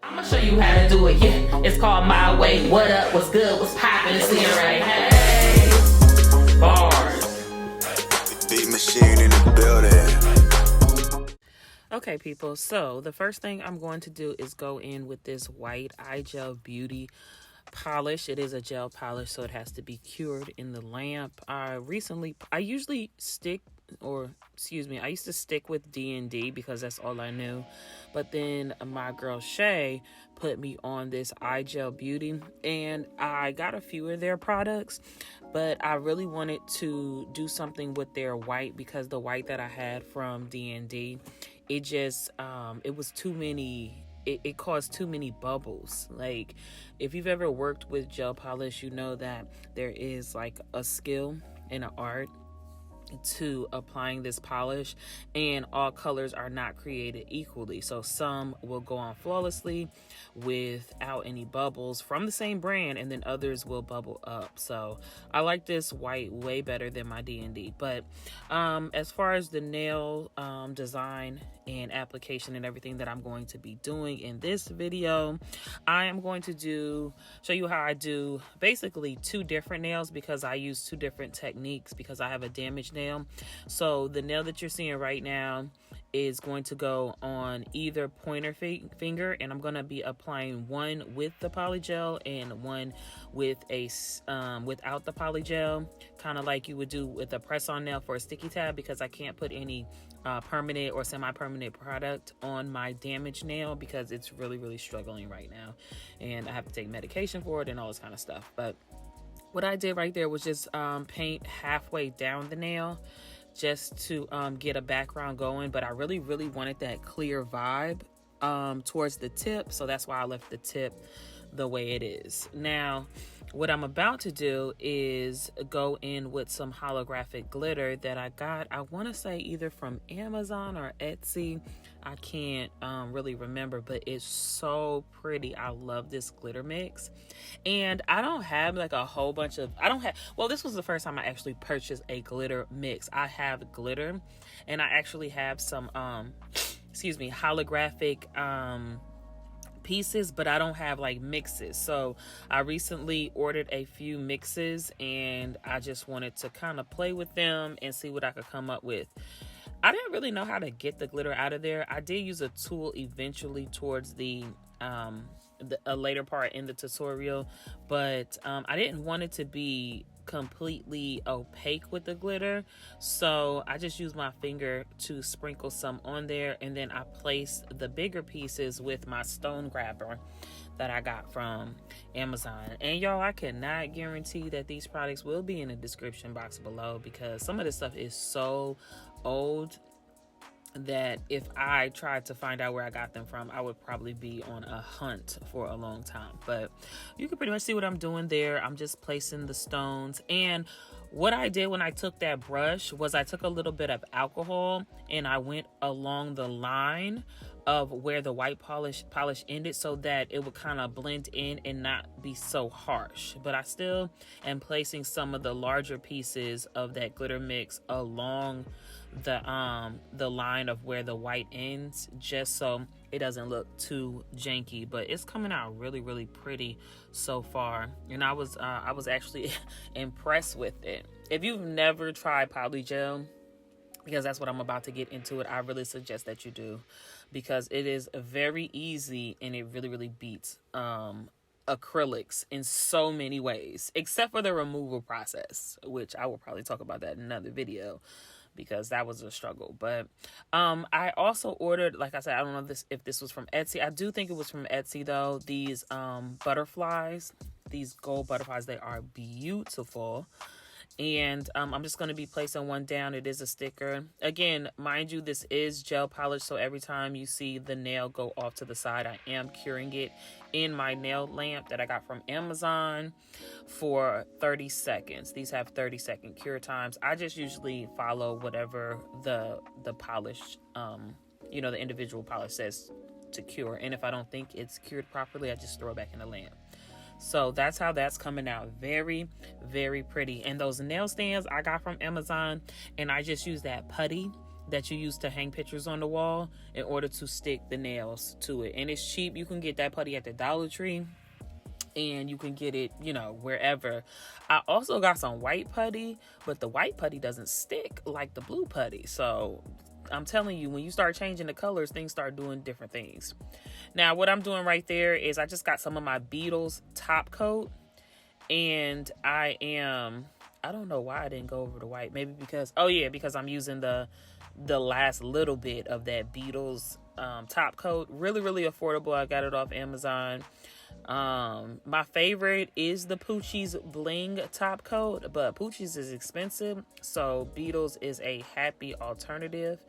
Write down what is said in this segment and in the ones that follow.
I'm gonna show you how to do it, yeah. It's called My Way. What up, what's good, what's poppin', it's TheLeaRae. Hey, bars. Big machine in the building. Okay, people, so the first thing I'm going to do is go in with this white iGel Beauty polish. It is a gel polish, so it has to be cured in the lamp. I used to stick with D&D because that's all I knew. But then my girl Shay put me on this iGel Beauty, and I got a few of their products, but I really wanted to do something with their white because the white that I had from D&D, it just, it was too many. It caused too many bubbles. Like, if you've ever worked with gel polish, you know that there is like a skill and an art to applying this polish, and all colors are not created equally. So some will go on flawlessly without any bubbles from the same brand, and then others will bubble up. So I like this white way better than my D&D. But as far as the nail design and application and everything that I'm going to be doing in this video, I am going to show you how I do basically two different nails, because I use two different techniques because I have a damaged nail. So the nail that you're seeing right now is going to go on either pointer finger, and I'm going to be applying one with the polygel and one with a without the polygel, kind of like you would do with a press-on nail for a sticky tab, because I can't put any permanent or semi-permanent product on my damaged nail because it's really struggling right now, and I have to take medication for it and all this kind of stuff. But what I did right there was just paint halfway down the nail just to get a background going. But I really wanted that clear vibe towards the tip. So that's why I left the tip the way it is. Now, what I'm about to do is go in with some holographic glitter that I got, I want to say either from Amazon or Etsy. I can't really remember, but it's so pretty. I love this glitter mix. And I don't have like a whole bunch of, well, this was the first time I actually purchased a glitter mix. I have glitter, and I actually have some, holographic pieces, but I don't have like mixes. So I recently ordered a few mixes, and I just wanted to kind of play with them and see what I could come up with. I didn't really know how to get the glitter out of there. I did use a tool eventually towards a later part in the tutorial, but I didn't want it to be completely opaque with the glitter, so I just used my finger to sprinkle some on there, and then I placed the bigger pieces with my stone grabber that I got from Amazon. And y'all, I cannot guarantee that these products will be in the description box below, because some of this stuff is so old that if I tried to find out where I got them from, I would probably be on a hunt for a long time. But you can pretty much see what I'm doing there. I'm just placing the stones. And what I did when I took that brush was I took a little bit of alcohol and I went along the line of where the white polish ended, so that it would kind of blend in and not be so harsh. But I still am placing some of the larger pieces of that glitter mix along the line of where the white ends, just so it doesn't look too janky. But it's coming out really pretty so far, and I was actually impressed with it. If you've never tried polygel, because that's what I'm about to get into it, I really suggest that you do, because it is very easy and it really beats acrylics in so many ways, except for the removal process, which I will probably talk about that in another video, because that was a struggle. But I also ordered, like I said, I don't know if this was from Etsy. I do think it was from Etsy though. These butterflies, these gold butterflies, they are beautiful. And I'm just going to be placing one down. It is a sticker. Again, mind you, this is gel polish, so every time you see the nail go off to the side, I am curing it in my nail lamp that I got from Amazon for 30 seconds. These have 30-second cure times. I just usually follow whatever the polish, the individual polish says to cure. And if I don't think it's cured properly, I just throw it back in the lamp. So that's how that's coming out. Very pretty. And those nail stands I got from Amazon, and I just use that putty that you use to hang pictures on the wall in order to stick the nails to it. And it's cheap. You can get that putty at the Dollar Tree, and you can get it, you know, wherever. I also got some white putty, but the white putty doesn't stick like the blue putty. So I'm telling you, when you start changing the colors, things start doing different things. Now, what I'm doing right there is I just got some of my Beetles top coat, and I don't know why I didn't go over the white. Maybe because, because I'm using the last little bit of that Beetles top coat. Really, really affordable. I got it off Amazon. My favorite is the Poochie's Bling top coat, but Poochie's is expensive, so Beetles is a happy alternative.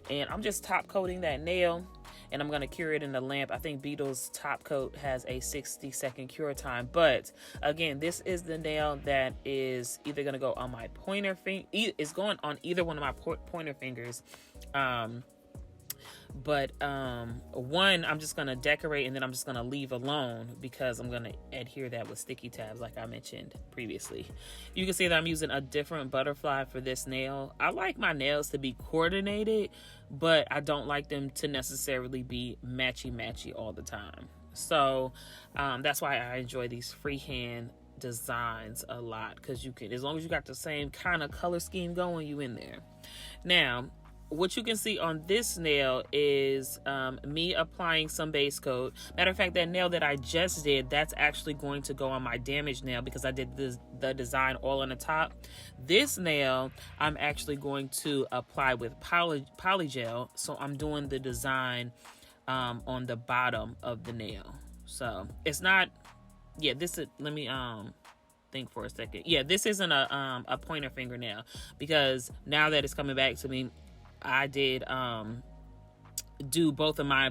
And I'm just top coating that nail, and I'm going to cure it in the lamp. I think Beetles top coat has a 60-second cure time, but again, this is the nail that is either going to go on my pointer finger. It's going on either one of my pointer fingers. But one I'm just gonna decorate, and then I'm just gonna leave alone because I'm gonna adhere that with sticky tabs like I mentioned previously. You can see that I'm using a different butterfly for this nail. I like my nails to be coordinated, but I don't like them to necessarily be matchy all the time. So that's why I enjoy these freehand designs a lot, because you can, as long as you got the same kind of color scheme going, you in there. Now, what you can see on this nail is me applying some base coat. Matter of fact, that nail that I just did, that's actually going to go on my damaged nail because I did the design all on the top. This nail, I'm actually going to apply with POLYGEL. So I'm doing the design on the bottom of the nail. So it's not, this is, let me think for a second. This isn't a pointer fingernail, because now that it's coming back to me, I did do both of my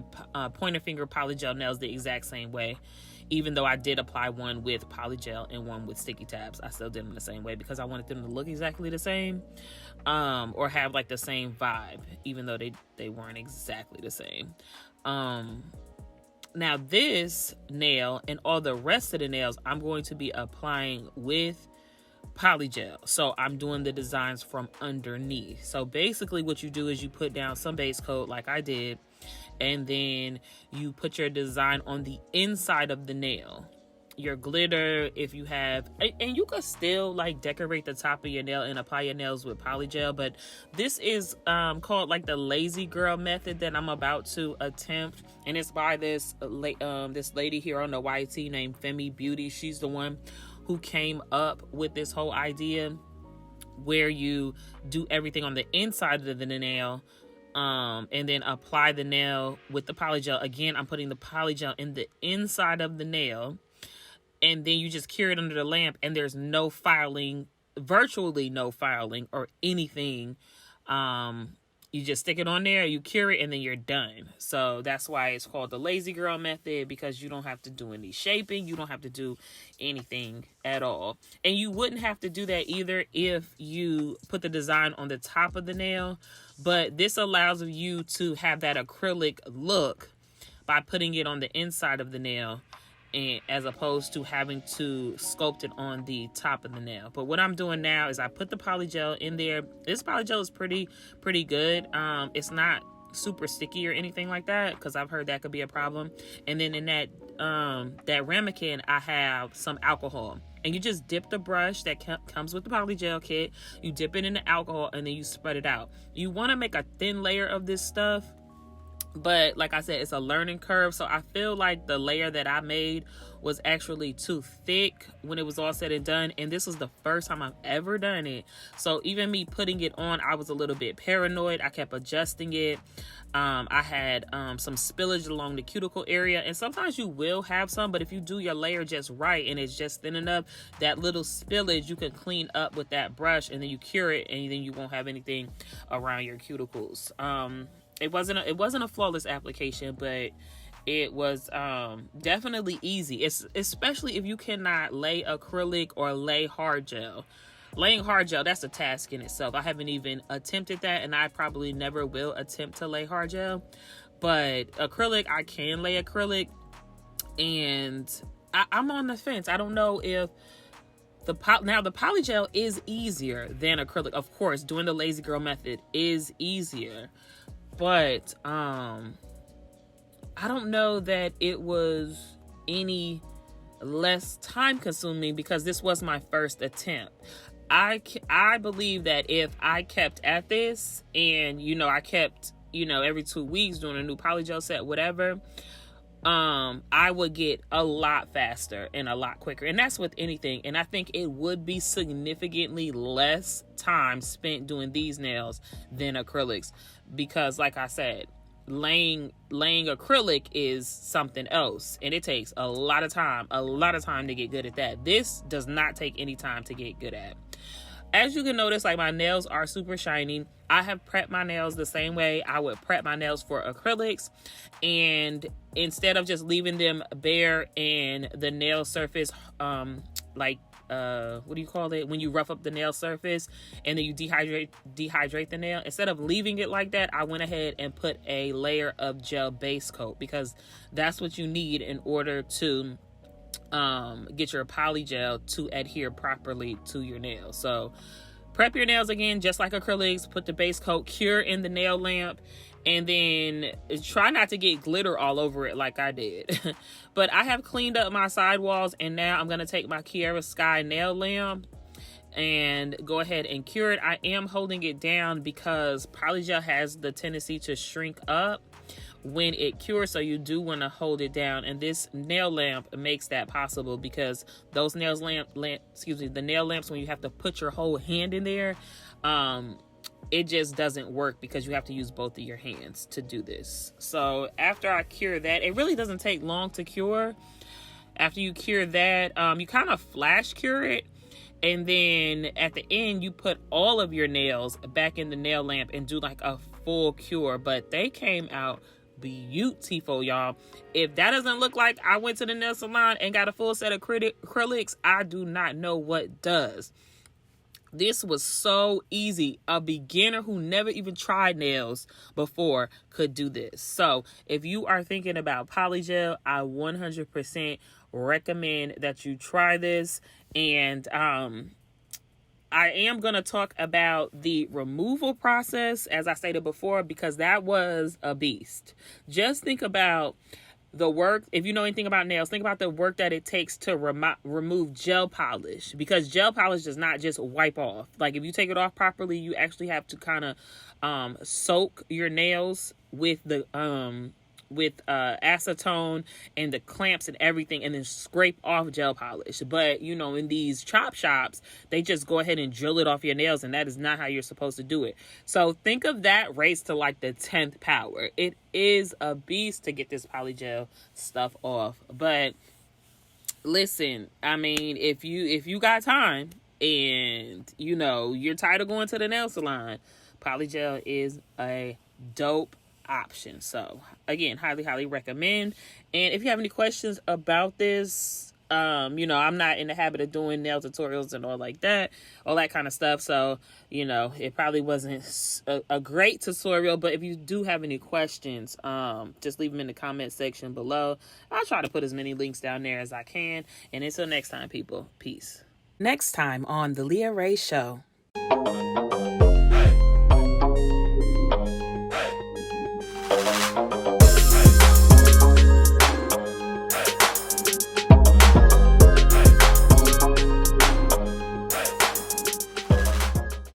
pointer finger POLYGEL nails the exact same way. Even though I did apply one with POLYGEL and one with sticky tabs, I still did them the same way because I wanted them to look exactly the same, or have like the same vibe, even though they weren't exactly the same. Now this nail and all the rest of the nails I'm going to be applying with POLYGEL. So I'm doing the designs from underneath. So basically what you do is you put down some base coat like I did, and then you put your design on the inside of the nail. Your glitter, if you have, and you could still like decorate the top of your nail and apply your nails with POLYGEL, but this is called like the lazy girl method that I'm about to attempt, and it's by this lady here on the YT named Femi Beauty. She's the one who came up with this whole idea where you do everything on the inside of the nail, and then apply the nail with the POLYGEL. Again, I'm putting the POLYGEL in the inside of the nail, and then you just cure it under the lamp, and there's no filing, virtually no filing or anything. You just stick it on there, you cure it, and then you're done. So that's why it's called the lazy girl method, because you don't have to do any shaping. You don't have to do anything at all. And you wouldn't have to do that either if you put the design on the top of the nail. But this allows you to have that acrylic look by putting it on the inside of the nail, and as opposed to having to sculpt it on the top of the nail. But what I'm doing now is I put the POLYGEL in there. This POLYGEL is pretty good. It's not super sticky or anything like that, because I've heard that could be a problem. And then in that ramekin, I have some alcohol, and you just dip the brush that comes with the POLYGEL kit. You dip it in the alcohol, and then you spread it out. You want to make a thin layer of this stuff, but like I said, it's a learning curve. So I feel like the layer that I made was actually too thick when it was all said and done. And this was the first time I've ever done it. So even me putting it on, I was a little bit paranoid. I kept adjusting it. I had some spillage along the cuticle area. And sometimes you will have some, but if you do your layer just right and it's just thin enough, that little spillage you can clean up with that brush, and then you cure it, and then you won't have anything around your cuticles. It wasn't a flawless application, but it was definitely easy. It's especially if you cannot lay acrylic or lay hard gel. Laying hard gel, that's a task in itself. I haven't even attempted that, and I probably never will attempt to lay hard gel. But acrylic, I can lay acrylic, and I'm on the fence. I don't know if Now the polygel is easier than acrylic. Of course, doing the lazy girl method is easier, but I don't know that it was any less time consuming because this was my first attempt. I believe that if I kept at this and, I kept, every 2 weeks doing a new polygel set, whatever, I would get a lot faster and a lot quicker. And that's with anything. And I think it would be significantly less time spent doing these nails than acrylics. Because like I said, laying acrylic is something else. And it takes a lot of time to get good at that. This does not take any time to get good at. As you can notice, like, my nails are super shiny. I have prepped my nails the same way I would prep my nails for acrylics. And instead of just leaving them bare and the nail surface, what do you call it? When you rough up the nail surface and then you dehydrate the nail. Instead of leaving it like that, I went ahead and put a layer of gel base coat because that's what you need in order to get your polygel to adhere properly to your nails. So prep your nails again, just like acrylics, put the base coat, cure in the nail lamp, and then try not to get glitter all over it like I did. But I have cleaned up my sidewalls, and now I'm going to take my Kiara Sky nail lamp and go ahead and cure it. I am holding it down because polygel has the tendency to shrink up when it cures, so you do want to hold it down, and this nail lamp makes that possible because those the nail lamps, when you have to put your whole hand in there, it just doesn't work because you have to use both of your hands to do this. So after I cure that, it really doesn't take long to cure. After you cure that, you kind of flash cure it, and then at the end you put all of your nails back in the nail lamp and do like a full cure. But they came out beautiful, y'all. If that doesn't look like I went to the nail salon and got a full set of acrylics, I do not know what does. This was so easy. A beginner who never even tried nails before could do this. So if you are thinking about polygel, I 100% recommend that you try this. And I am going to talk about the removal process, as I stated before, because that was a beast. Just think about the work. If you know anything about nails, think about the work that it takes to remove gel polish, because gel polish does not just wipe off. Like, if you take it off properly, you actually have to kind of soak your nails with the acetone and the clamps and everything, and then scrape off gel polish. But in these chop shops, they just go ahead and drill it off your nails, and that is not how you're supposed to do it. So think of that raised to like the 10th power. It is a beast to get this polygel stuff off. But listen, I mean, if you got time and you're tired of going to the nail salon, polygel is a dope option. So again, highly recommend. And if you have any questions about this, I'm not in the habit of doing nail tutorials and all that kind of stuff, so it probably wasn't a great tutorial. But if you do have any questions, just leave them in the comment section below. I'll try to put as many links down there as I can. And until next time, people, peace. Next time on The Leah Rae Show.